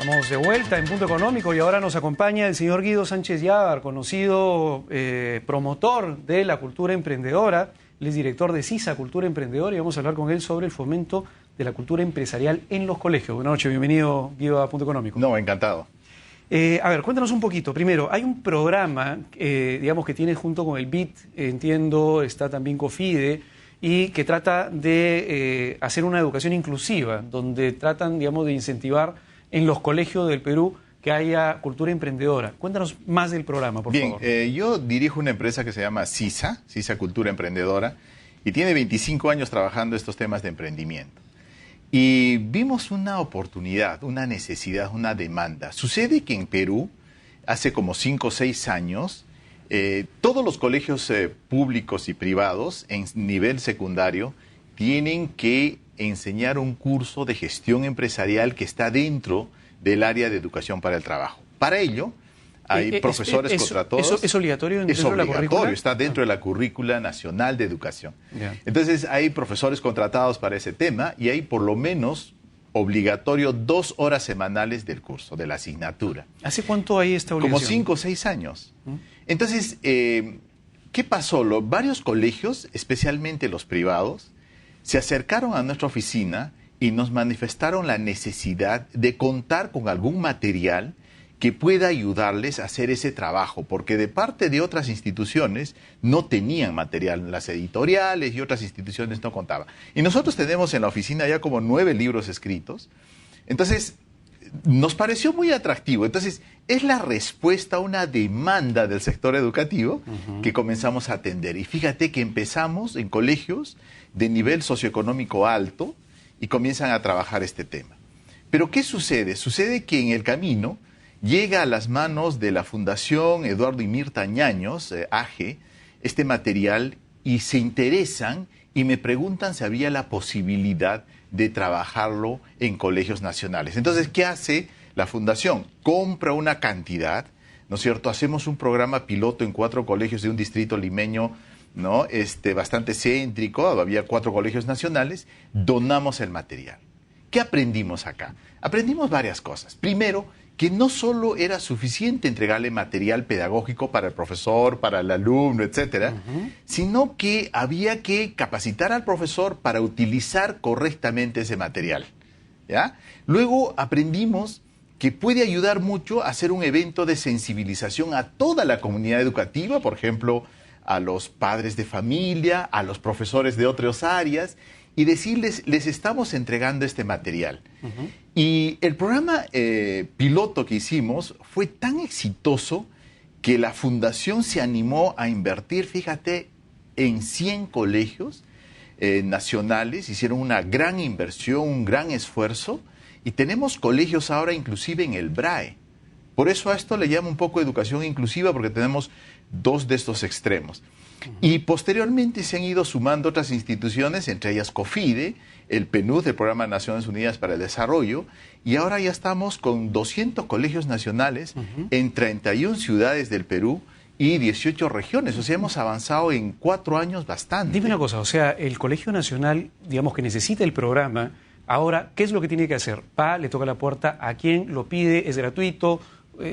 Estamos de vuelta en Punto Económico y ahora nos acompaña el señor Guido Sánchez Yávar, conocido promotor de la cultura emprendedora. Él es director de CISA, Cultura Emprendedora, y vamos a hablar con él sobre el fomento de la cultura empresarial en los colegios. Buenas noches, bienvenido, Guido, a Punto Económico. No, encantado. A ver, cuéntanos un poquito. Primero, hay un programa, digamos, que tiene junto con el BIT, entiendo, está también COFIDE, y que trata de hacer una educación inclusiva, donde tratan, digamos, de incentivar en los colegios del Perú que haya cultura emprendedora. Cuéntanos más del programa, por favor. Bien, yo dirijo una empresa que se llama CISA, CISA Cultura Emprendedora, y tiene 25 años trabajando estos temas de emprendimiento. Y vimos una oportunidad, una necesidad, una demanda. Sucede que en Perú, hace como 5 o 6 años, todos los colegios públicos y privados en nivel secundario tienen que enseñar un curso de gestión empresarial que está dentro del área de educación para el trabajo. Para ello, hay profesores contratados. ¿Es obligatorio dentro de la currícula? Es obligatorio, está dentro de la currícula nacional de educación. Yeah. Entonces, hay profesores contratados para ese tema y hay por lo menos obligatorio 2 horas semanales del curso, de la asignatura. ¿Hace cuánto hay esta obligación? Como 5 o 6 años. Entonces, ¿qué pasó? Varios colegios, especialmente los privados, se acercaron a nuestra oficina y nos manifestaron la necesidad de contar con algún material que pueda ayudarles a hacer ese trabajo, porque de parte de otras instituciones no tenían material, las editoriales y otras instituciones no contaban. Y nosotros tenemos en la oficina ya como 9 libros escritos, entonces nos pareció muy atractivo. Entonces es la respuesta a una demanda del sector educativo que comenzamos a atender. Y fíjate que empezamos en colegios de nivel socioeconómico alto y comienzan a trabajar este tema. Pero ¿qué sucede? Sucede que en el camino llega a las manos de la Fundación Eduardo y Mirta Ñaños, AGE, este material, y se interesan y me preguntan si había la posibilidad de trabajarlo en colegios nacionales. Entonces, ¿qué hace la Fundación? Compra una cantidad, ¿no es cierto? Hacemos un programa piloto en 4 colegios de un distrito limeño, ¿no? Bastante céntrico, había 4 colegios nacionales, donamos el material. ¿Qué aprendimos acá? Aprendimos varias cosas. Primero, que no solo era suficiente entregarle material pedagógico para el profesor, para el alumno, etcétera, sino que había que capacitar al profesor para utilizar correctamente ese material, ¿ya? Luego aprendimos que puede ayudar mucho a hacer un evento de sensibilización a toda la comunidad educativa, por ejemplo, a los padres de familia, a los profesores de otras áreas, y decirles, les estamos entregando este material. Y el programa piloto que hicimos fue tan exitoso que la Fundación se animó a invertir, fíjate, en 100 colegios nacionales, hicieron una gran inversión, un gran esfuerzo, y tenemos colegios ahora inclusive en el BRAE. Por eso a esto le llamo un poco educación inclusiva, porque tenemos 2 de estos extremos. Y posteriormente se han ido sumando otras instituciones, entre ellas COFIDE, el PNUD, el Programa de Naciones Unidas para el Desarrollo, y ahora ya estamos con 200 colegios nacionales en 31 ciudades del Perú y 18 regiones. O sea, hemos avanzado en 4 años bastante. Dime una cosa, o sea, el Colegio Nacional, digamos, que necesita el programa, ahora, ¿qué es lo que tiene que hacer? Le toca la puerta, ¿a quién lo pide? ¿Es gratuito?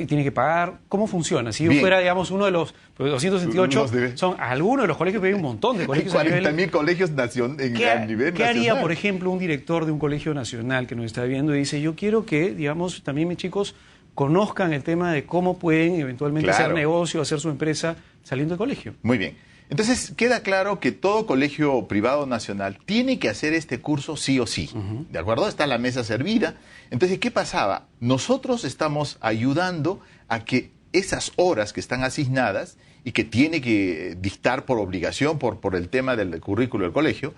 ¿Tiene que pagar? ¿Cómo funciona? Si yo fuera, digamos, uno de los 268, son algunos de los colegios, pero hay un montón de colegios. Hay 40.000 colegios a nivel nacional. ¿Qué haría, por ejemplo, un director de un colegio nacional que nos está viendo y dice, yo quiero que, digamos, también mis chicos conozcan el tema de cómo pueden eventualmente hacer negocio, hacer su empresa saliendo del colegio? Muy bien. Entonces, queda claro que todo colegio privado nacional tiene que hacer este curso sí o sí. ¿De acuerdo? Está la mesa servida. Entonces, ¿qué pasaba? Nosotros estamos ayudando a que esas horas que están asignadas y que tiene que dictar por obligación, por el tema del currículo del colegio,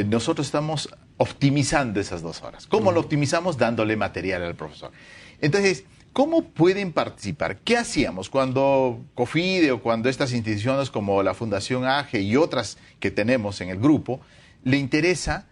nosotros estamos optimizando esas 2 horas. ¿Cómo lo optimizamos? Dándole material al profesor. Entonces, ¿cómo pueden participar? ¿Qué hacíamos cuando COFIDE o cuando estas instituciones como la Fundación AGE y otras que tenemos en el grupo le interesa?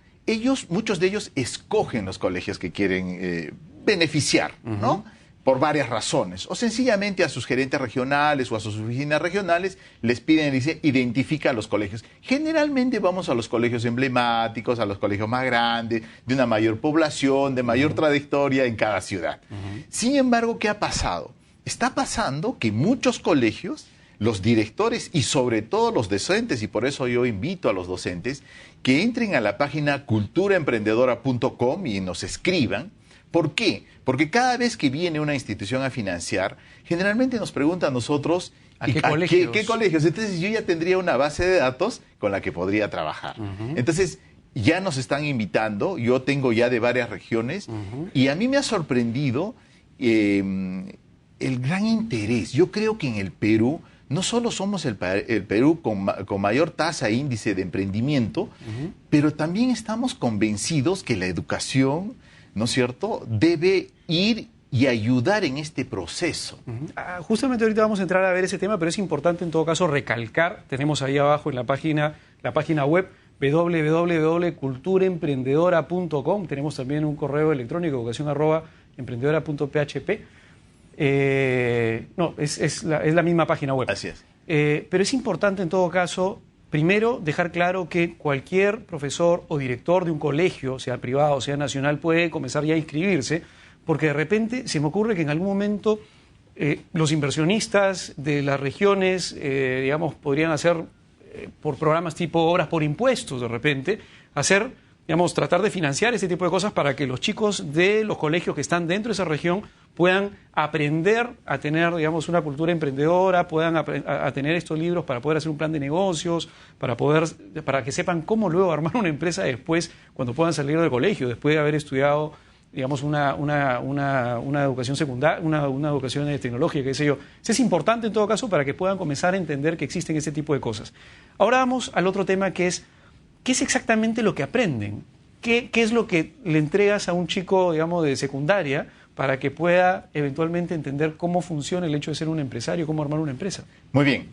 Muchos de ellos escogen los colegios que quieren beneficiar, ¿no? por varias razones, o sencillamente a sus gerentes regionales o a sus oficinas regionales les piden, dice, identifica a los colegios. Generalmente vamos a los colegios emblemáticos, a los colegios más grandes, de una mayor población, de mayor trayectoria en cada ciudad. Sin embargo, ¿qué ha pasado? Está pasando que muchos colegios, los directores y sobre todo los docentes, y por eso yo invito a los docentes que entren a la página culturaemprendedora.com y nos escriban. ¿Por qué? Porque cada vez que viene una institución a financiar, generalmente nos pregunta a nosotros ¿a qué colegios? ¿Qué colegios? Entonces yo ya tendría una base de datos con la que podría trabajar. Entonces ya nos están invitando, yo tengo ya de varias regiones, y a mí me ha sorprendido el gran interés. Yo creo que en el Perú no solo somos el Perú con mayor tasa e índice de emprendimiento, pero también estamos convencidos que la educación, ¿no es cierto?, debe ir y ayudar en este proceso. Justamente ahorita vamos a entrar a ver ese tema, pero es importante en todo caso recalcar, tenemos ahí abajo en la página web www.culturaemprendedora.com, tenemos también un correo electrónico, educacion@emprendedora.php. No, es la misma página web. Así es. Pero es importante en todo caso, primero, dejar claro que cualquier profesor o director de un colegio, sea privado o sea nacional, puede comenzar ya a inscribirse, porque de repente se me ocurre que en algún momento los inversionistas de las regiones, digamos, podrían hacer por programas tipo obras por impuestos, de repente, hacer, digamos, tratar de financiar ese tipo de cosas para que los chicos de los colegios que están dentro de esa región puedan aprender a tener, digamos, una cultura emprendedora, puedan a tener estos libros para poder hacer un plan de negocios, para que sepan cómo luego armar una empresa después, cuando puedan salir del colegio, después de haber estudiado, digamos, una educación secundaria, una educación tecnológica, qué sé yo. Eso es importante en todo caso para que puedan comenzar a entender que existen ese tipo de cosas. Ahora vamos al otro tema que es, ¿qué es exactamente lo que aprenden? ¿Qué es lo que le entregas a un chico, digamos, de secundaria para que pueda eventualmente entender cómo funciona el hecho de ser un empresario, cómo armar una empresa? Muy bien.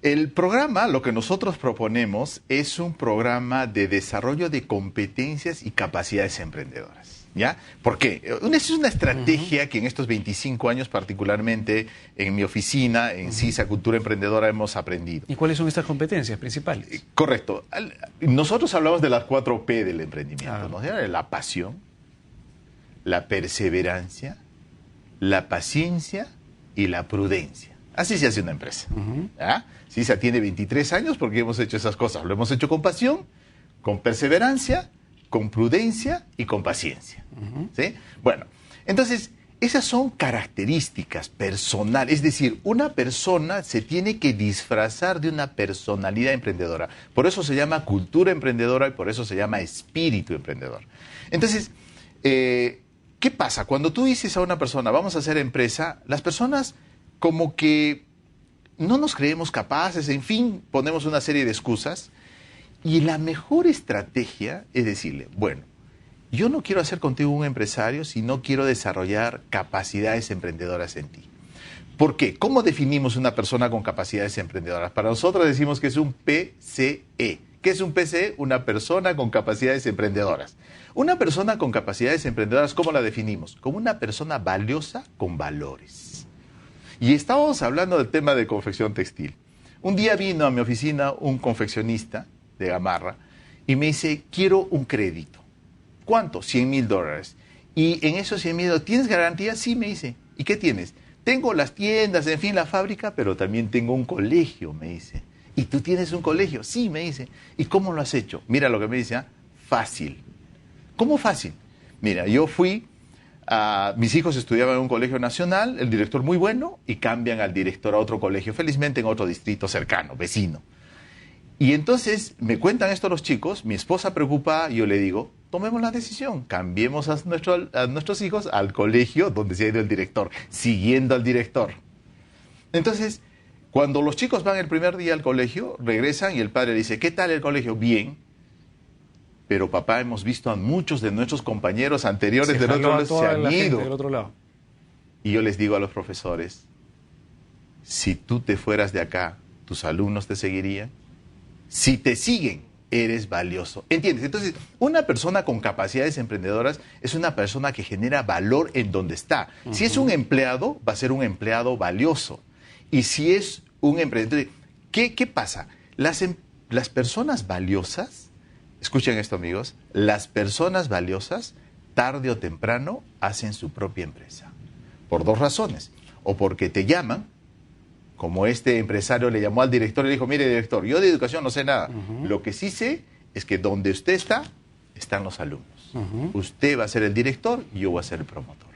El programa, lo que nosotros proponemos, es un programa de desarrollo de competencias y capacidades emprendedoras. ¿Ya? ¿Por qué? Es una estrategia que en estos 25 años, particularmente en mi oficina, en CISA Cultura Emprendedora, hemos aprendido. ¿Y cuáles son estas competencias principales? Correcto. Nosotros hablamos de las 4P del emprendimiento, ¿no? La pasión, la perseverancia, la paciencia y la prudencia. Así se hace una empresa. ¿Ya? CISA tiene 23 años porque hemos hecho esas cosas. Lo hemos hecho con pasión, con perseverancia, con prudencia y con paciencia. ¿Sí? Bueno, entonces, esas son características personales. Es decir, una persona se tiene que disfrazar de una personalidad emprendedora. Por eso se llama cultura emprendedora y por eso se llama espíritu emprendedor. Entonces, ¿qué pasa? Cuando tú dices a una persona, vamos a hacer empresa, las personas como que no nos creemos capaces, en fin, ponemos una serie de excusas. Y la mejor estrategia es decirle, bueno, yo no quiero hacer contigo un empresario si no quiero desarrollar capacidades emprendedoras en ti. ¿Por qué? ¿Cómo definimos una persona con capacidades emprendedoras? Para nosotros decimos que es un PCE. ¿Qué es un PCE? Una persona con capacidades emprendedoras. Una persona con capacidades emprendedoras, ¿cómo la definimos? Como una persona valiosa con valores. Y estábamos hablando del tema de confección textil. Un día vino a mi oficina un confeccionista de Gamarra y me dice, quiero un crédito. ¿Cuánto? $100,000. Y en esos $100,000, ¿tienes garantía? Sí, me dice. ¿Y qué tienes? Tengo las tiendas, en fin, la fábrica, pero también tengo un colegio, me dice. ¿Y tú tienes un colegio? Sí, me dice. ¿Y cómo lo has hecho? Mira lo que me dice, fácil. ¿Cómo fácil? Mira, yo fui, mis hijos estudiaban en un colegio nacional, el director muy bueno, y cambian al director a otro colegio, felizmente en otro distrito cercano, vecino. Y entonces me cuentan esto los chicos, mi esposa preocupada, y yo le digo, tomemos la decisión, cambiemos a nuestros hijos al colegio donde se ha ido el director, siguiendo al director. Entonces, cuando los chicos van el primer día al colegio, regresan y el padre dice, ¿qué tal el colegio? Bien. Pero papá, hemos visto a muchos de nuestros compañeros anteriores del otro lado, se han ido. Del otro lado. Y yo les digo a los profesores, si tú te fueras de acá, ¿tus alumnos te seguirían? Si te siguen, eres valioso. ¿Entiendes? Entonces, una persona con capacidades emprendedoras es una persona que genera valor en donde está. Si es un empleado, va a ser un empleado valioso. Y si es un emprendedor, ¿qué pasa? Las personas valiosas, escuchen esto amigos, las personas valiosas tarde o temprano hacen su propia empresa. Por dos razones. O porque te llaman, como este empresario le llamó al director y le dijo, mire director, yo de educación no sé nada. Lo que sí sé es que donde usted está, están los alumnos. Usted va a ser el director y yo voy a ser el promotor.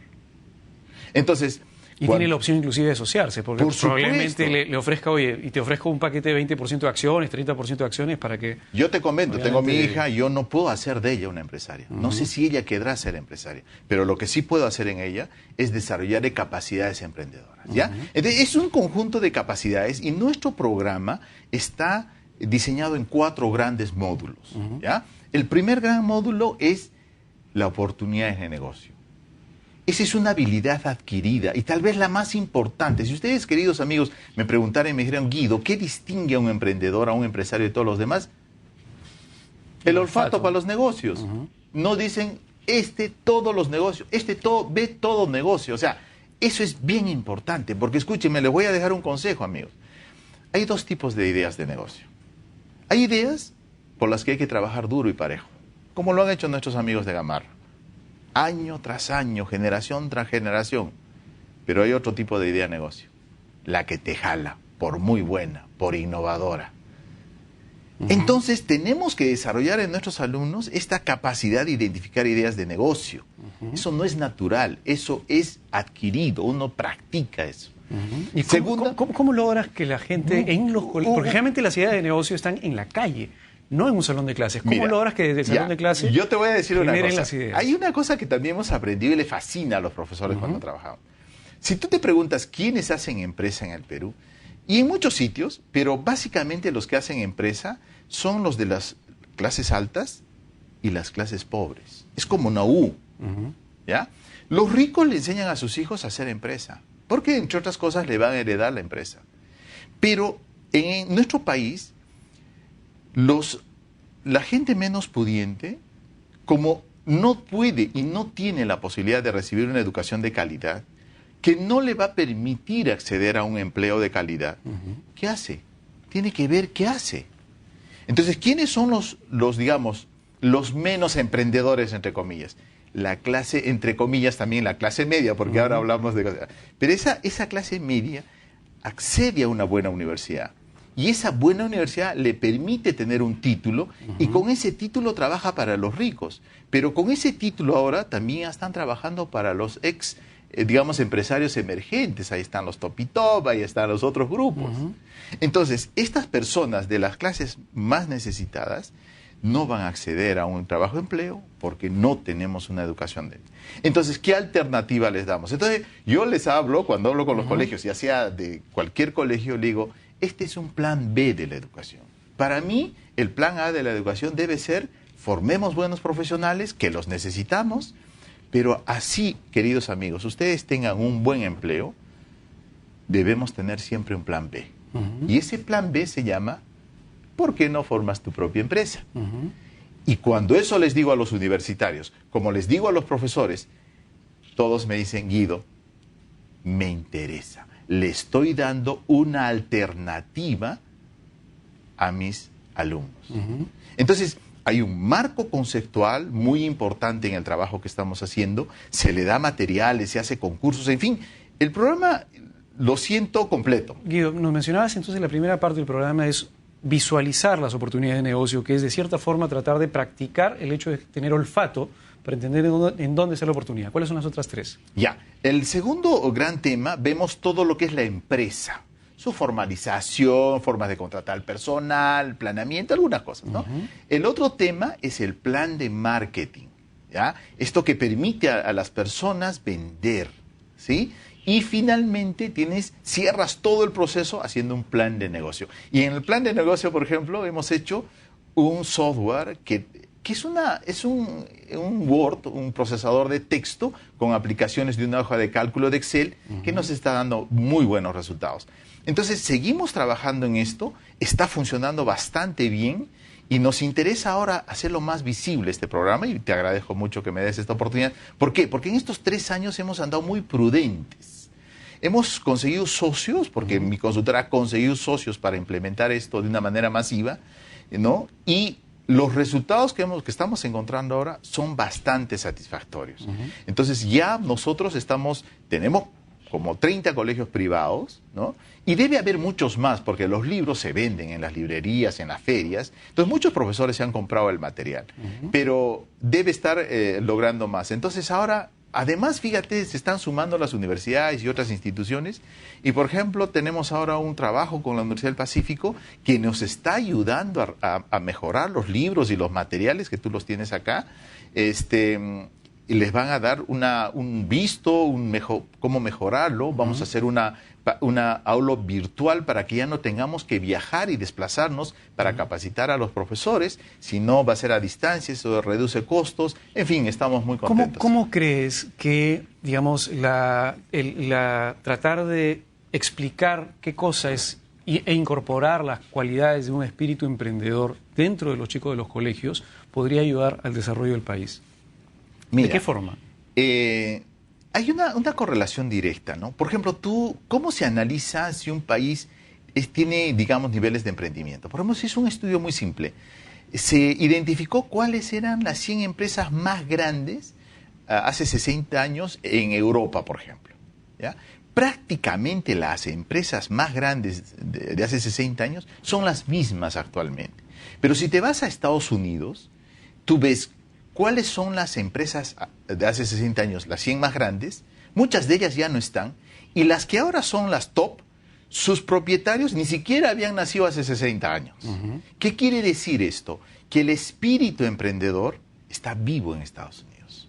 Entonces... Y tiene la opción inclusive de asociarse, porque probablemente le ofrezca, oye, y te ofrezco un paquete de 20% de acciones, 30% de acciones para que... Yo te comento, tengo mi hija, yo no puedo hacer de ella una empresaria. No sé si ella querrá ser empresaria, pero lo que sí puedo hacer en ella es desarrollar capacidades emprendedoras, ¿ya? Entonces, es un conjunto de capacidades y nuestro programa está diseñado en 4 grandes módulos, ¿ya? El primer gran módulo es la oportunidad de negocio. Esa es una habilidad adquirida y tal vez la más importante. Si ustedes, queridos amigos, me preguntaran y me dijeran, Guido, ¿qué distingue a un emprendedor, a un empresario de todos los demás? El olfato para los negocios. No dicen, todos los negocios, ve todo negocio. O sea, eso es bien importante, porque escúchenme, les voy a dejar un consejo, amigos. Hay 2 tipos de ideas de negocio. Hay ideas por las que hay que trabajar duro y parejo, como lo han hecho nuestros amigos de Gamarra. Año tras año, generación tras generación. Pero hay otro tipo de idea de negocio. La que te jala, por muy buena, por innovadora. Entonces, tenemos que desarrollar en nuestros alumnos esta capacidad de identificar ideas de negocio. Eso no es natural, eso es adquirido, uno practica eso. ¿Y cómo logras que la gente en los colegios, porque generalmente las ideas de negocio están en la calle, no en un salón de clases? ¿Cómo logras que desde el salón de clases yo te voy a decir una cosa. Las ideas? Hay una cosa que también hemos aprendido y le fascina a los profesores cuando trabajamos. Si tú te preguntas quiénes hacen empresa en el Perú, y en muchos sitios, pero básicamente los que hacen empresa son los de las clases altas y las clases pobres. Es como una U, ¿ya? Los ricos le enseñan a sus hijos a hacer empresa, porque entre otras cosas le van a heredar la empresa. Pero en nuestro país, la gente menos pudiente, como no puede y no tiene la posibilidad de recibir una educación de calidad, que no le va a permitir acceder a un empleo de calidad, ¿qué hace? Tiene que ver qué hace. Entonces, ¿quiénes son digamos, los menos emprendedores, entre comillas? La clase, entre comillas, también la clase media, porque ahora hablamos de cosas. Pero esa clase media accede a una buena universidad. Y esa buena universidad le permite tener un título y con ese título trabaja para los ricos. Pero con ese título ahora también están trabajando para los digamos, empresarios emergentes. Ahí están los Top y Top, ahí están los otros grupos. Entonces, estas personas de las clases más necesitadas no van a acceder a un trabajo de empleo porque no tenemos una educación de... Entonces, ¿qué alternativa les damos? Entonces, yo les hablo, cuando hablo con los colegios, ya sea de cualquier colegio, le digo, este es un plan B de la educación. Para mí, el plan A de la educación debe ser, formemos buenos profesionales, que los necesitamos, pero así, queridos amigos, ustedes tengan un buen empleo, debemos tener siempre un plan B. Y ese plan B se llama, ¿por qué no formas tu propia empresa? Y cuando eso les digo a los universitarios, como les digo a los profesores, todos me dicen, Guido, me interesa. Le estoy dando una alternativa a mis alumnos. Entonces, hay un marco conceptual muy importante en el trabajo que estamos haciendo, se le da materiales, se hace concursos, en fin, el programa lo siento completo. Guido, nos mencionabas entonces la primera parte del programa es visualizar las oportunidades de negocio, que es de cierta forma tratar de practicar el hecho de tener olfato para entender en dónde está la oportunidad. ¿Cuáles son las otras 3? Ya, el segundo gran tema, vemos todo lo que es la empresa, su formalización, formas de contratar al personal, planeamiento, algunas cosas, ¿no? El otro tema es el plan de marketing, ¿ya? Esto que permite a las personas vender, ¿sí? Y finalmente cierras todo el proceso haciendo un plan de negocio. Y en el plan de negocio, por ejemplo, hemos hecho un software que es un Word, un procesador de texto con aplicaciones de una hoja de cálculo de Excel que nos está dando muy buenos resultados. Entonces, seguimos trabajando en esto, está funcionando bastante bien Y nos interesa ahora hacerlo más visible este programa y te agradezco mucho que me des esta oportunidad. ¿Por qué? Porque en estos 3 años hemos andado muy prudentes. Hemos conseguido socios, porque mi consultora ha conseguido socios para implementar esto de una manera masiva, ¿no? Y los resultados que estamos encontrando ahora son bastante satisfactorios. Entonces ya nosotros tenemos como 30 colegios privados, ¿no? Y debe haber muchos más, porque los libros se venden en las librerías, en las ferias. Entonces muchos profesores se han comprado el material, pero debe estar logrando más. Entonces ahora, además, fíjate, se están sumando las universidades y otras instituciones. Y, por ejemplo, tenemos ahora un trabajo con la Universidad del Pacífico que nos está ayudando a mejorar los libros y los materiales que tú los tienes acá. Y les van a dar un visto, cómo mejorarlo. Vamos a hacer una aula virtual para que ya no tengamos que viajar y desplazarnos para capacitar a los profesores, sino va a ser a distancia, eso reduce costos. En fin, estamos muy contentos. ¿Cómo crees que, digamos, tratar de explicar qué cosa es e incorporar las cualidades de un espíritu emprendedor dentro de los chicos de los colegios podría ayudar al desarrollo del país? Mira, ¿de qué forma? Hay una correlación directa, ¿no? Por ejemplo, ¿cómo se analiza si un país tiene, digamos, niveles de emprendimiento? Por ejemplo, se hizo un estudio muy simple. Se identificó cuáles eran las 100 empresas más grandes hace 60 años en Europa, por ejemplo, ¿ya? Prácticamente las empresas más grandes de hace 60 años son las mismas actualmente. Pero si te vas a Estados Unidos, tú ves cuáles son las empresas de hace 60 años, las 100 más grandes. Muchas de ellas ya no están. Y las que ahora son las top, sus propietarios ni siquiera habían nacido hace 60 años. ¿Qué quiere decir esto? Que el espíritu emprendedor está vivo en Estados Unidos.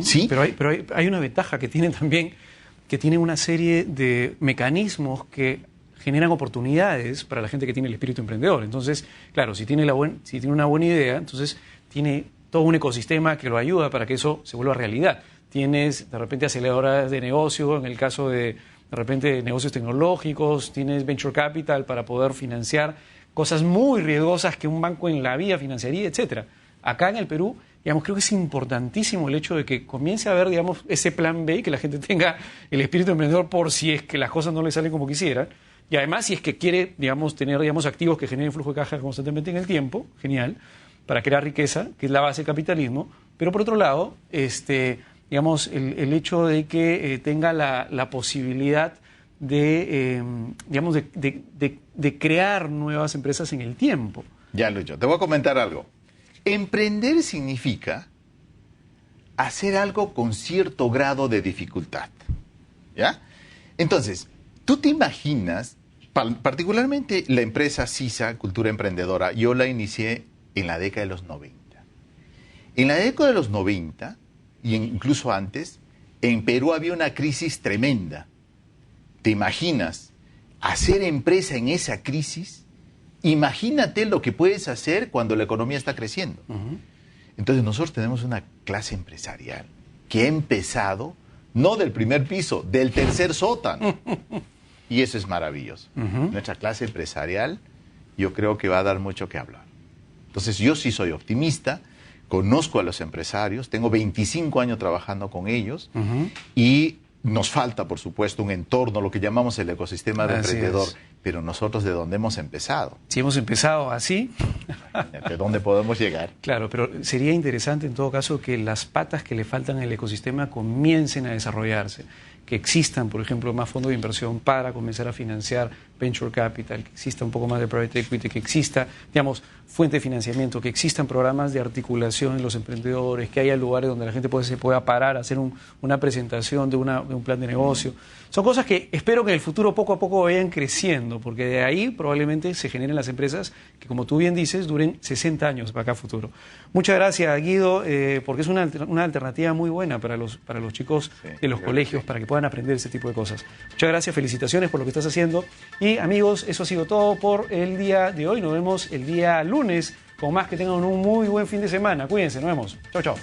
¿Sí? Pero hay una ventaja que tiene también, que tiene una serie de mecanismos que generan oportunidades para la gente que tiene el espíritu emprendedor. Entonces, claro, si tiene una buena idea, entonces tiene todo un ecosistema que lo ayuda para que eso se vuelva realidad. Tienes, de repente, aceleradoras de negocio, en el caso de repente, negocios tecnológicos, tienes venture capital para poder financiar cosas muy riesgosas que un banco en la vida financiaría, etcétera. Acá en el Perú, digamos, creo que es importantísimo el hecho de que comience a haber, digamos, ese plan B, que la gente tenga el espíritu emprendedor por si es que las cosas no le salen como quisiera. Y además, si es que quiere, digamos, tener, digamos, activos que generen flujo de caja constantemente en el tiempo, genial, para crear riqueza, que es la base del capitalismo. Pero por otro lado, digamos, el hecho de que tenga la posibilidad de, digamos, de crear nuevas empresas en el tiempo. Ya, Lucho, te voy a comentar algo. Emprender significa hacer algo con cierto grado de dificultad, ¿ya? Entonces, tú te imaginas, particularmente la empresa CISA, Cultura Emprendedora, yo la inicié en la década de los 90. En la década de los 90, y incluso antes, en Perú había una crisis tremenda. ¿Te imaginas hacer empresa en esa crisis? Imagínate lo que puedes hacer cuando la economía está creciendo. Entonces nosotros tenemos una clase empresarial que ha empezado no del primer piso, del tercer sótano. Y eso es maravilloso. Nuestra clase empresarial yo creo que va a dar mucho que hablar. Entonces yo sí soy optimista, conozco a los empresarios, tengo 25 años trabajando con ellos y nos falta, por supuesto, un entorno, lo que llamamos el ecosistema de emprendedor. Pero nosotros, ¿de dónde hemos empezado? Si hemos empezado así... ¿De dónde podemos llegar? Claro, pero sería interesante en todo caso que las patas que le faltan en el ecosistema comiencen a desarrollarse, que existan, por ejemplo, más fondos de inversión para comenzar a financiar venture capital, que exista un poco más de private equity, que exista, digamos, fuente de financiamiento, que existan programas de articulación en los emprendedores, que haya lugares donde la gente se pueda parar, hacer una presentación de un plan de negocio. Son cosas que espero que en el futuro poco a poco vayan creciendo, porque de ahí probablemente se generen las empresas que, como tú bien dices, duren 60 años para acá a futuro. Muchas gracias, Guido, porque es una alternativa muy buena para los chicos de los colegios, para que puedan aprender ese tipo de cosas. Muchas gracias, felicitaciones por lo que estás haciendo. Y amigos, eso ha sido todo por el día de hoy. Nos vemos el día lunes con más. Que tengan un muy buen fin de semana. Cuídense, nos vemos. Chau, chau.